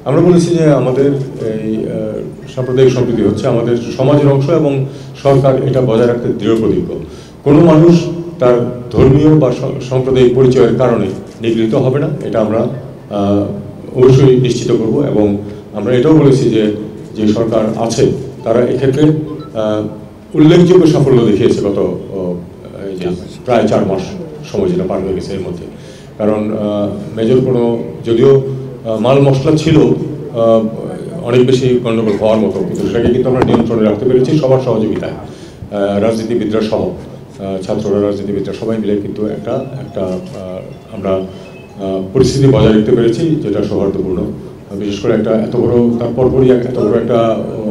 আমরা বলেছি যে আমাদের এই সাম্প্রদায়িক সম্প্রীতি হচ্ছে আমাদের সমাজের অংশ এবং সরকার এটা বজায় রাখতে দৃঢ় প্রতিজ্ঞ। কোনো মানুষ তার ধর্মীয় বা সাম্প্রদায়িক পরিচয়ের কারণে নিগৃহীত হবে না, এটা আমরা অবশ্যই নিশ্চিত করব। এবং আমরা এটাও বলেছি যে যে সরকার আছে তারা এক্ষেত্রে উল্লেখযোগ্য সাফল্য দেখিয়েছে গত প্রায় 4 মাস সময় যেটা পার হয়ে গেছে এর মধ্যে। কারণ মেজর কোনো যদিও মাল মশলা ছিল অনেক বেশি গণ্ডগোল হওয়ার মতো, কিন্তু সেটাকে কিন্তু আমরা নিয়ন্ত্রণে রাখতে পেরেছি সবার সহযোগিতায়, রাজনীতিবিদরা সহ, ছাত্ররা, রাজনীতিবিদরা সবাই মিলে কিন্তু একটা আমরা পরিস্থিতি বজায় রাখতে পেরেছি যেটা সৌহার্দ্যপূর্ণ। বিশেষ করে একটা এত বড় তারপরই এত বড় একটা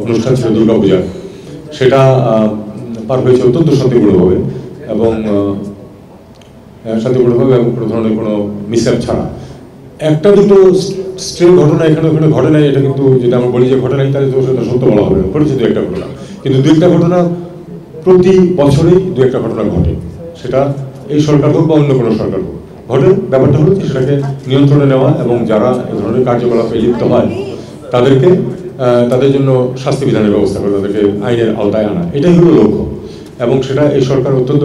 অনুষ্ঠান ছিল দুর্গাপূজা, সেটা পার হয়েছে অত্যন্ত শান্তিপূর্ণভাবে এবং কোনো ধরনের কোনো মিসঅ্যাপ ছাড়া। একটা দুটো স্ট্রেন ঘটনা এখানে ওখানে ঘটে নাই, এটা কিন্তু যেটা আমরা বলি যে ঘটে নাই তাহলে তো সেটা সত্য বলা হবে না, ঘটেছে 2-1টা ঘটনা, কিন্তু 2-1টা ঘটনা প্রতি বছরেই 2-1টা ঘটনা ঘটে, সেটা এই সরকার হোক বা অন্য কোনো সরকার হোক ঘটে। ব্যাপারটা হলো যে সেটাকে নিয়ন্ত্রণে নেওয়া এবং যারা এই ধরনের কার্যকলাপে লিপ্ত হয় তাদেরকে তাদের জন্য শাস্তি বিধানের ব্যবস্থা করে তাদেরকে আইনের আওতায় আনা, এটাই হলো লক্ষ্য। এবং সেটা এই সরকার অত্যন্ত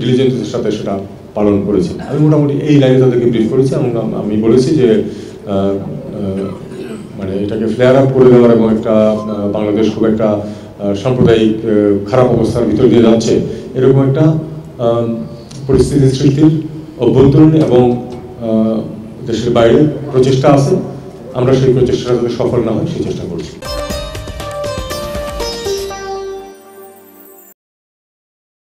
ডিলিজেন্সের সাথে সেটা পালন করেছে। আমি মোটামুটি এই লাইনে তাদেরকে ব্রিফ করেছি এবং আমি বলেছি যে মানে এটাকে ফ্লেয়ার আপ করে দেওয়ার এবং একটা বাংলাদেশ খুব একটা সাম্প্রদায়িক খারাপ অবস্থার ভিতর দিয়ে যাচ্ছে এরকম একটা পরিস্থিতি সৃষ্টির অভ্যন্তরীণ এবং দেশের বাইরে প্রচেষ্টা আছে। আমরা সেই প্রচেষ্টাটা যাতে সফল না হয় সেই চেষ্টা করছি।